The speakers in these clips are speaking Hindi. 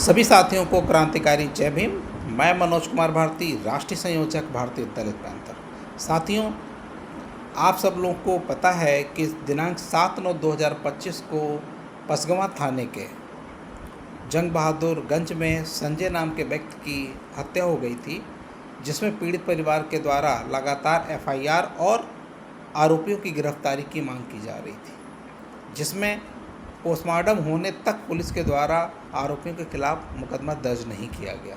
सभी साथियों को क्रांतिकारी जय भीम। मैं मनोज कुमार भारती, राष्ट्रीय संयोजक भारतीय दलित पैंथर। साथियों, आप सब लोगों को पता है कि दिनांक 7/9/2025 को पसगवां थाने के जंग बहादुरगंज में संजय नाम के व्यक्ति की हत्या हो गई थी, जिसमें पीड़ित परिवार के द्वारा लगातार एफआईआर और आरोपियों की गिरफ्तारी की मांग की जा रही थी, जिसमें पोस्टमार्टम होने तक पुलिस के द्वारा आरोपियों के खिलाफ मुकदमा दर्ज नहीं किया गया।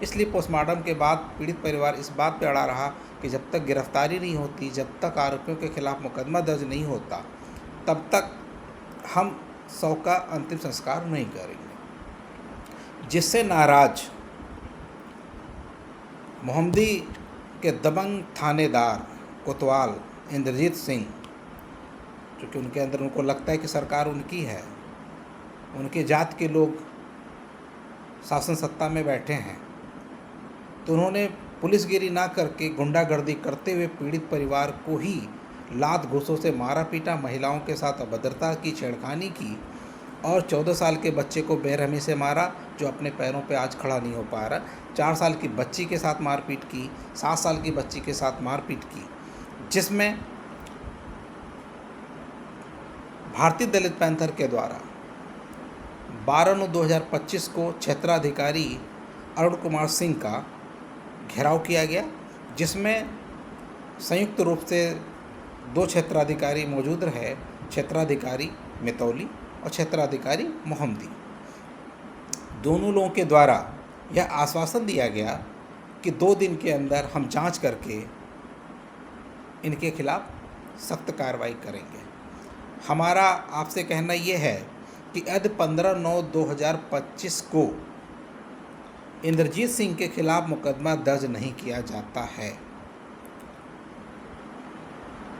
इसलिए पोस्टमार्टम के बाद पीड़ित परिवार इस बात पर अड़ा रहा कि जब तक गिरफ्तारी नहीं होती, जब तक आरोपियों के खिलाफ मुकदमा दर्ज नहीं होता, तब तक हम शव का अंतिम संस्कार नहीं करेंगे। जिससे नाराज मोहम्मदी के दबंग थानेदार कोतवाल इंद्रजीत सिंह, क्योंकि उनके अंदर उनको लगता है कि सरकार उनकी है, उनके जात के लोग शासन सत्ता में बैठे हैं, तो उन्होंने पुलिसगिरी ना करके गुंडागर्दी करते हुए पीड़ित परिवार को ही लात घूंसों से मारा पीटा, महिलाओं के साथ अभद्रता की, छेड़खानी की और 14 साल के बच्चे को बेरहमी से मारा, जो अपने पैरों पे आज खड़ा नहीं हो पा रहा। 4 साल की बच्ची के साथ मारपीट की, 7 साल की बच्ची के साथ मारपीट की, जिसमें भारतीय दलित पैंथर के द्वारा 12/9/2025 को क्षेत्राधिकारी अरुण कुमार सिंह का घेराव किया गया, जिसमें संयुक्त रूप से 2 क्षेत्राधिकारी मौजूद रहे, क्षेत्राधिकारी मितौली और क्षेत्राधिकारी मोहम्मदी। दोनों लोगों के द्वारा यह आश्वासन दिया गया कि 2 दिन के अंदर हम जांच करके इनके खिलाफ सख्त कार्रवाई करेंगे। हमारा आपसे कहना यह है कि यदि 15/9/2025 को इंद्रजीत सिंह के खिलाफ मुकदमा दर्ज नहीं किया जाता है,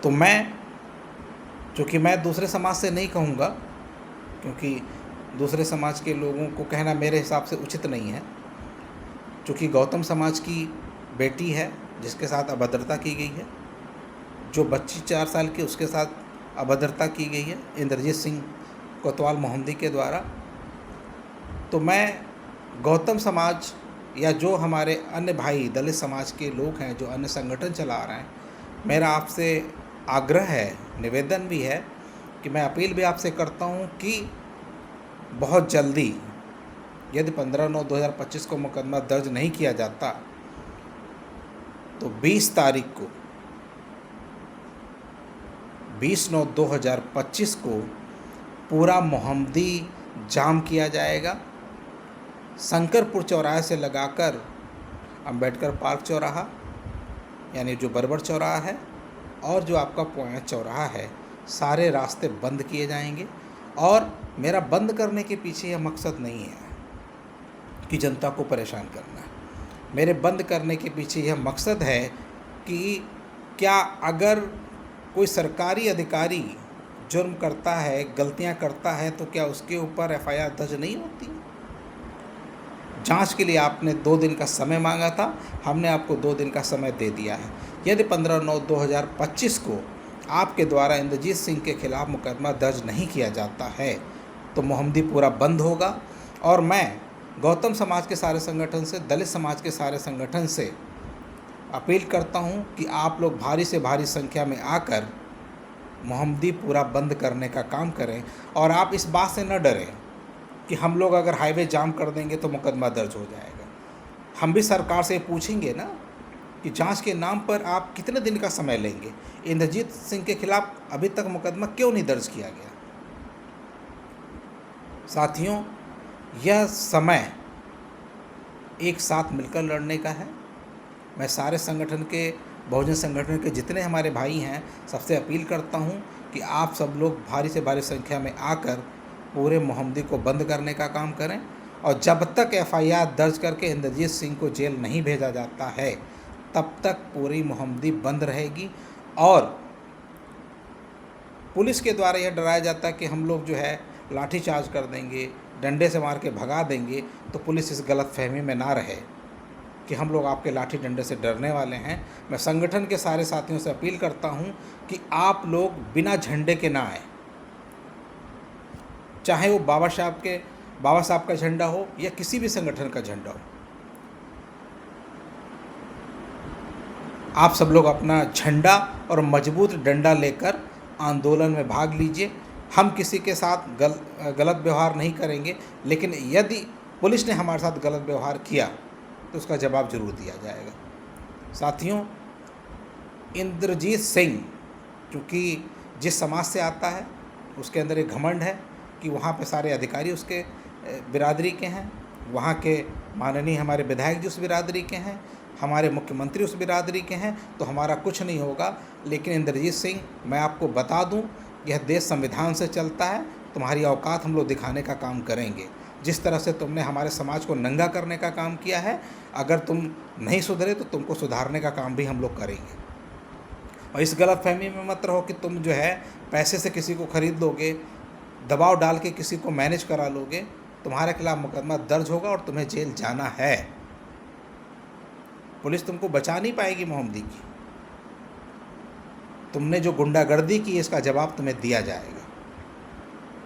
तो चूँकि मैं दूसरे समाज से नहीं कहूँगा, क्योंकि दूसरे समाज के लोगों को कहना मेरे हिसाब से उचित नहीं है, चूँकि गौतम समाज की बेटी है जिसके साथ अभद्रता की गई है, जो बच्ची 4 साल की, उसके साथ अभद्रता की गई है इंद्रजीत सिंह कोतवाल मोहम्मदी के द्वारा। तो मैं गौतम समाज या जो हमारे अन्य भाई दलित समाज के लोग हैं, जो अन्य संगठन चला रहे हैं, मेरा आपसे आग्रह है, निवेदन भी है कि मैं अपील भी आपसे करता हूं कि बहुत जल्दी यदि 15/9/2025 को मुकदमा दर्ज नहीं किया जाता, तो 20/9/2025 को पूरा मोहम्मदी जाम किया जाएगा। शंकरपुर चौराहे से लगाकर अंबेडकर पार्क चौराहा, यानी जो बरबर चौराहा है, और जो आपका पोया चौराहा है, सारे रास्ते बंद किए जाएंगे। और मेरा बंद करने के पीछे यह मकसद नहीं है कि जनता को परेशान करना है। मेरे बंद करने के पीछे यह मकसद है कि क्या अगर कोई सरकारी अधिकारी जुर्म करता है, गलतियां करता है, तो क्या उसके ऊपर एफआईआर दर्ज नहीं होती? जांच के लिए आपने 2 दिन का समय मांगा था, हमने आपको 2 दिन का समय दे दिया है। यदि 15/9/2025 को आपके द्वारा इंद्रजीत सिंह के खिलाफ मुकदमा दर्ज नहीं किया जाता है, तो मोहम्मदी पूरा बंद होगा। और मैं गौतम समाज के सारे संगठन से, दलित समाज के सारे संगठन से अपील करता हूं कि आप लोग भारी से भारी संख्या में आकर मोहम्मदी पूरा बंद करने का काम करें। और आप इस बात से न डरें कि हम लोग अगर हाईवे जाम कर देंगे तो मुकदमा दर्ज हो जाएगा। हम भी सरकार से पूछेंगे ना कि जांच के नाम पर आप कितने दिन का समय लेंगे। इंद्रजीत सिंह के खिलाफ अभी तक मुकदमा क्यों नहीं दर्ज किया गया? साथियों, यह समय एक साथ मिलकर लड़ने का है। मैं सारे संगठन के, बहुजन संगठन के जितने हमारे भाई हैं, सबसे अपील करता हूं कि आप सब लोग भारी से भारी संख्या में आकर पूरे मोहम्मदी को बंद करने का काम करें। और जब तक एफआईआर दर्ज करके इंद्रजीत सिंह को जेल नहीं भेजा जाता है, तब तक पूरी मोहम्मदी बंद रहेगी। और पुलिस के द्वारा यह डराया जाता है कि हम लोग जो है लाठीचार्ज कर देंगे, डंडे से मार के भगा देंगे, तो पुलिस इस गलतफहमी में ना रहे कि हम लोग आपके लाठी डंडे से डरने वाले हैं। मैं संगठन के सारे साथियों से अपील करता हूं कि आप लोग बिना झंडे के ना आए, चाहे वो बाबा साहब के बाबा साहब का झंडा हो या किसी भी संगठन का झंडा हो, आप सब लोग अपना झंडा और मजबूत डंडा लेकर आंदोलन में भाग लीजिए। हम किसी के साथ गलत व्यवहार नहीं करेंगे, लेकिन यदि पुलिस ने हमारे साथ गलत व्यवहार किया तो उसका जवाब जरूर दिया जाएगा। साथियों, इंद्रजीत सिंह चूँकि जिस समाज से आता है उसके अंदर एक घमंड है कि वहाँ पे सारे अधिकारी उसके बिरादरी के हैं, वहाँ के माननीय हमारे विधायक जी उस बिरादरी के हैं, हमारे मुख्यमंत्री उस बिरादरी के हैं, तो हमारा कुछ नहीं होगा। लेकिन इंद्रजीत सिंह, मैं आपको बता दूं, यह देश संविधान से चलता है। तुम्हारी औकात हम लोग दिखाने का काम करेंगे। जिस तरह से तुमने हमारे समाज को नंगा करने का काम किया है, अगर तुम नहीं सुधरे तो तुमको सुधारने का काम भी हम लोग करेंगे। और इस गलतफहमी में मत रहो कि तुम जो है पैसे से किसी को खरीद लोगे, दबाव डाल के किसी को मैनेज करा लोगे। तुम्हारे खिलाफ मुकदमा दर्ज होगा और तुम्हें जेल जाना है। पुलिस तुमको बचा नहीं पाएगी मोहम्मदी की। तुमने जो गुंडागर्दी की इसका जवाब तुम्हें दिया जाएगा।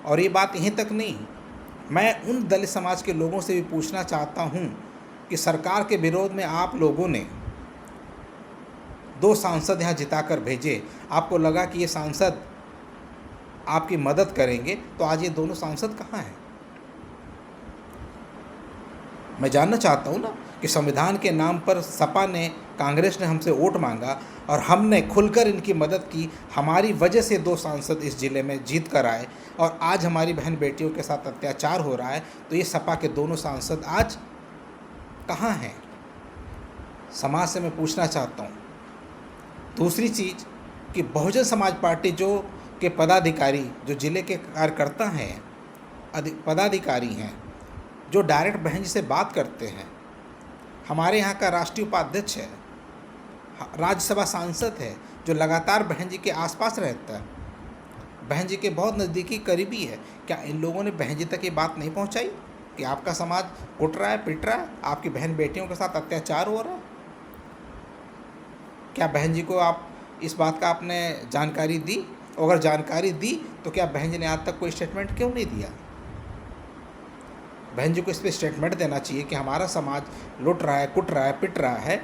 और ये बात यहीं तक नहीं, मैं उन दलित समाज के लोगों से भी पूछना चाहता हूँ कि सरकार के विरोध में आप लोगों ने 2 सांसद यहाँ जिताकर भेजे, आपको लगा कि ये सांसद आपकी मदद करेंगे, तो आज ये दोनों सांसद कहाँ हैं? मैं जानना चाहता हूँ ना कि संविधान के नाम पर सपा ने, कांग्रेस ने हमसे वोट मांगा और हमने खुलकर इनकी मदद की। हमारी वजह से 2 सांसद इस ज़िले में जीत कर आए और आज हमारी बहन बेटियों के साथ अत्याचार हो रहा है, तो ये सपा के दोनों सांसद आज कहाँ हैं? समाज से मैं पूछना चाहता हूँ। दूसरी चीज़ कि बहुजन समाज पार्टी जो के पदाधिकारी, जो ज़िले के कार्यकर्ता हैं, पदाधिकारी हैं, जो डायरेक्ट बहन जी से बात करते हैं, हमारे यहाँ का राष्ट्रीय उपाध्यक्ष है, राज्यसभा सांसद है, जो लगातार बहन जी के आसपास रहता है, बहन जी के बहुत नज़दीकी करीबी है, क्या इन लोगों ने बहन जी तक ये बात नहीं पहुँचाई कि आपका समाज कुट रहा है, पिट रहा है, आपकी बहन बेटियों के साथ अत्याचार हो रहा है? क्या बहन जी को आप इस बात का आपने जानकारी दी? अगर जानकारी दी तो क्या बहन जी ने आज तक कोई स्टेटमेंट क्यों नहीं दिया? बहन जी को इस पर स्टेटमेंट देना चाहिए कि हमारा समाज लुट रहा है, कुट रहा है, पिट रहा है,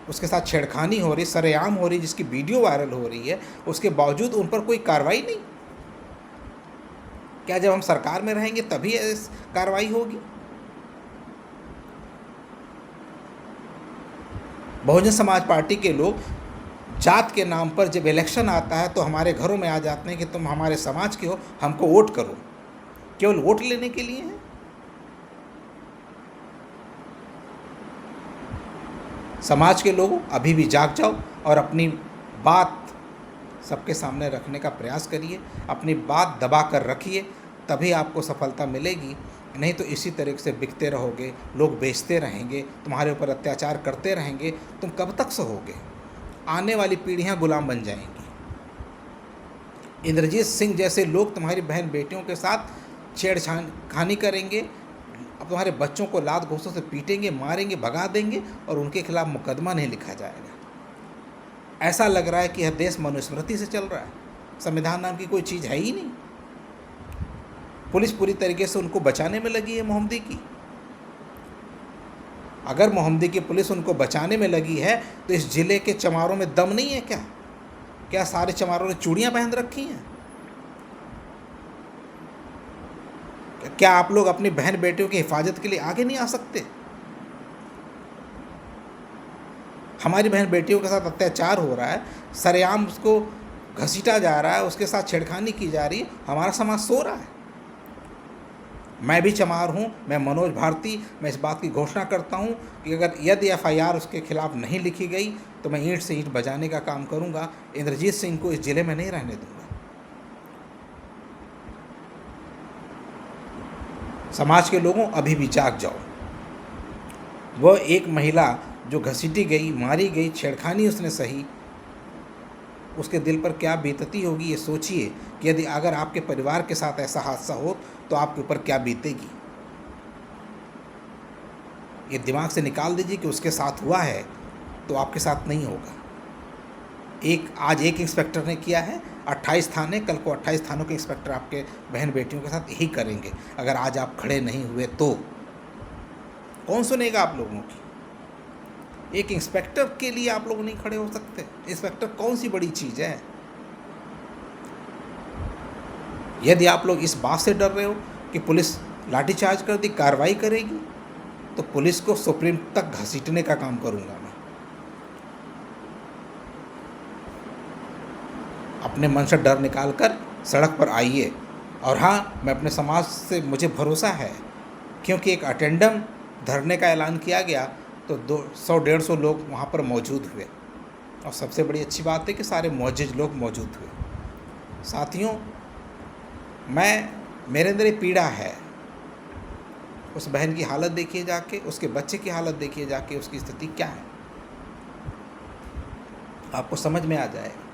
उसके साथ छेड़खानी हो रही, सरेआम हो रही, जिसकी वीडियो वायरल हो रही है, उसके बावजूद उन पर कोई कार्रवाई नहीं। क्या जब हम सरकार में रहेंगे तभी कार्रवाई होगी? बहुजन समाज पार्टी के लोग जात के नाम पर जब इलेक्शन आता है तो हमारे घरों में आ जाते हैं कि तुम हमारे समाज के हो, हमको वोट करो। केवल वोट लेने के लिए है? समाज के लोगों, अभी भी जाग जाओ और अपनी बात सबके सामने रखने का प्रयास करिए। अपनी बात दबा कर रखिए, तभी आपको सफलता मिलेगी। नहीं तो इसी तरीके से बिकते रहोगे, लोग बेचते रहेंगे, तुम्हारे ऊपर अत्याचार करते रहेंगे, तुम कब तक सहोगे? आने वाली पीढ़ियां गुलाम बन जाएंगी। इंद्रजीत सिंह जैसे लोग तुम्हारी बहन बेटियों के साथ छेड़खानी करेंगे, अब तुम्हारे बच्चों को लात घूंसों से पीटेंगे, मारेंगे, भगा देंगे और उनके खिलाफ मुकदमा नहीं लिखा जाएगा। ऐसा लग रहा है कि यह देश मनुस्मृति से चल रहा है, संविधान नाम की कोई चीज़ है ही नहीं। पुलिस पूरी तरीके से उनको बचाने में लगी है मोहम्मदी की। अगर मोहम्मदी की पुलिस उनको बचाने में लगी है तो इस ज़िले के चमारों में दम नहीं है क्या? क्या सारे चमारों ने चूड़ियाँ पहन रखी हैं? क्या आप लोग अपनी बहन बेटियों की हिफाजत के लिए आगे नहीं आ सकते? हमारी बहन बेटियों के साथ अत्याचार हो रहा है, सरेआम उसको घसीटा जा रहा है, उसके साथ छेड़खानी की जा रही है, हमारा समाज सो रहा है। मैं भी चमार हूँ, मैं मनोज भारती, मैं इस बात की घोषणा करता हूँ कि अगर यदि FIR उसके खिलाफ नहीं लिखी गई तो मैं ईंट से ईंट बजाने का काम करूँगा। इंद्रजीत सिंह को इस ज़िले में नहीं रहने दूँगा। समाज के लोगों, अभी भी जाग जाओ। वह एक महिला जो घसीटी गई, मारी गई, छेड़खानी उसने सही, उसके दिल पर क्या बीतती होगी ये सोचिए कि यदि अगर आपके परिवार के साथ ऐसा हादसा हो तो आपके ऊपर क्या बीतेगी। ये दिमाग से निकाल दीजिए कि उसके साथ हुआ है तो आपके साथ नहीं होगा। आज एक इंस्पेक्टर ने किया है, 28 थाने, कल को 28 थानों के इंस्पेक्टर आपके बहन बेटियों के साथ यही करेंगे अगर आज आप खड़े नहीं हुए तो। कौन सुनेगा आप लोगों की? एक इंस्पेक्टर के लिए आप लोग नहीं खड़े हो सकते? इंस्पेक्टर कौन सी बड़ी चीज़ है? यदि आप लोग इस बात से डर रहे हो कि पुलिस लाठीचार्ज कर दी, कार्रवाई करेगी, तो पुलिस को सुप्रीम तक घसीटने का काम करूंगा मैं। अपने मन से डर निकाल कर सड़क पर आइए। और हाँ, मैं अपने समाज से मुझे भरोसा है, क्योंकि एक अटेंडम धरने का ऐलान किया गया तो 100-150 लोग वहाँ पर मौजूद हुए, और सबसे बड़ी अच्छी बात है कि सारे मुअज्जिज लोग मौजूद हुए। साथियों, मेरे अंदर ये पीड़ा है। उस बहन की हालत देखिए जाके, उसके बच्चे की हालत देखिए जाके, उसकी स्थिति क्या है, आपको समझ में आ जाएगा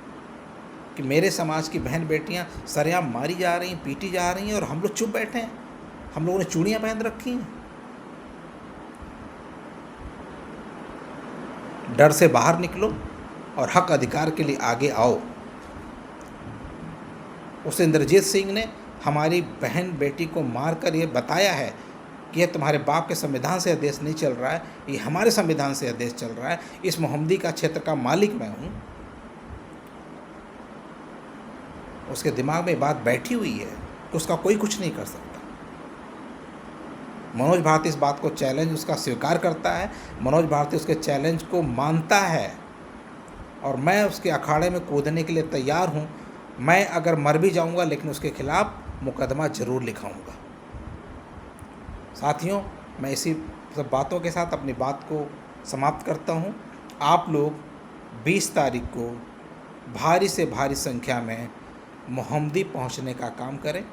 कि मेरे समाज की बहन बेटियां सरेआम मारी जा रही हैं, पीटी जा रही हैं, और हम लोग चुप बैठे हैं। हम लोगों ने चूड़ियां पहन रखी हैं। डर से बाहर निकलो और हक अधिकार के लिए आगे आओ। उस इंद्रजीत सिंह ने हमारी बहन बेटी को मारकर ये बताया है कि यह तुम्हारे बाप के संविधान से आदेश नहीं चल रहा है, ये हमारे संविधान से आदेश चल रहा है। इस मोहम्मदी का क्षेत्र का मालिक मैं हूँ। उसके दिमाग में बात बैठी हुई है कि उसका कोई कुछ नहीं कर सकता। मनोज भारती इस बात को चैलेंज उसका स्वीकार करता है। मनोज भारती उसके चैलेंज को मानता है, और मैं उसके अखाड़े में कूदने के लिए तैयार हूँ। मैं अगर मर भी जाऊँगा, लेकिन उसके खिलाफ मुकदमा ज़रूर लिखाऊंगा। साथियों, मैं इसी सब बातों के साथ अपनी बात को समाप्त करता हूँ। आप लोग 20 तारीख को भारी से भारी संख्या में मोहम्मदी पहुँचने का काम करें।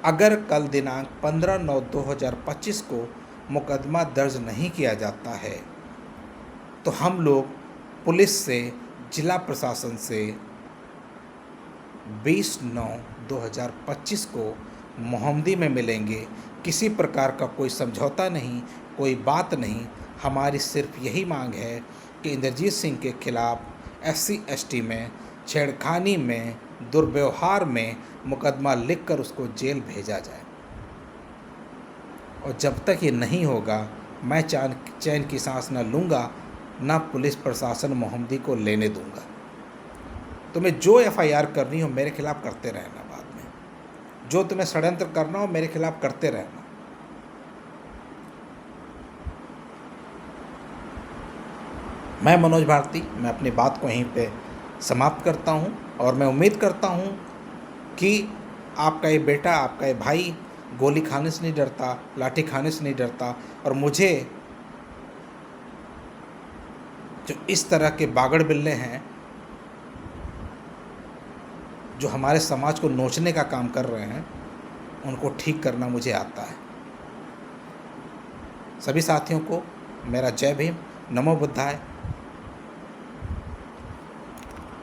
अगर कल दिनांक 15/9/2025 को मुकदमा दर्ज नहीं किया जाता है, तो हम लोग पुलिस से, जिला प्रशासन से 20/9/2025 को मोहम्मदी में मिलेंगे। किसी प्रकार का कोई समझौता नहीं, कोई बात नहीं। हमारी सिर्फ यही मांग है कि इंद्रजीत सिंह के खिलाफ SC/ST में छेड़खानी में, दुर्व्यवहार में मुकदमा लिखकर उसको जेल भेजा जाए। और जब तक ये नहीं होगा, मैं चैन की सांस न लूँगा, ना पुलिस प्रशासन मोहम्मदी को लेने दूंगा। तुम्हें जो FIR करनी हो मेरे खिलाफ करते रहना। बाद में जो तुम्हें षड्यंत्र करना हो मेरे खिलाफ करते रहना। मैं मनोज भारती, मैं अपनी बात को यहीं पे समाप्त करता हूं, और मैं उम्मीद करता हूं कि आपका ये बेटा, आपका ये भाई गोली खाने से नहीं डरता, लाठी खाने से नहीं डरता। और मुझे जो इस तरह के बागड़ बिल्ले हैं, जो हमारे समाज को नोचने का काम कर रहे हैं, उनको ठीक करना मुझे आता है। सभी साथियों को मेरा जय भीम, नमो बुद्धाय।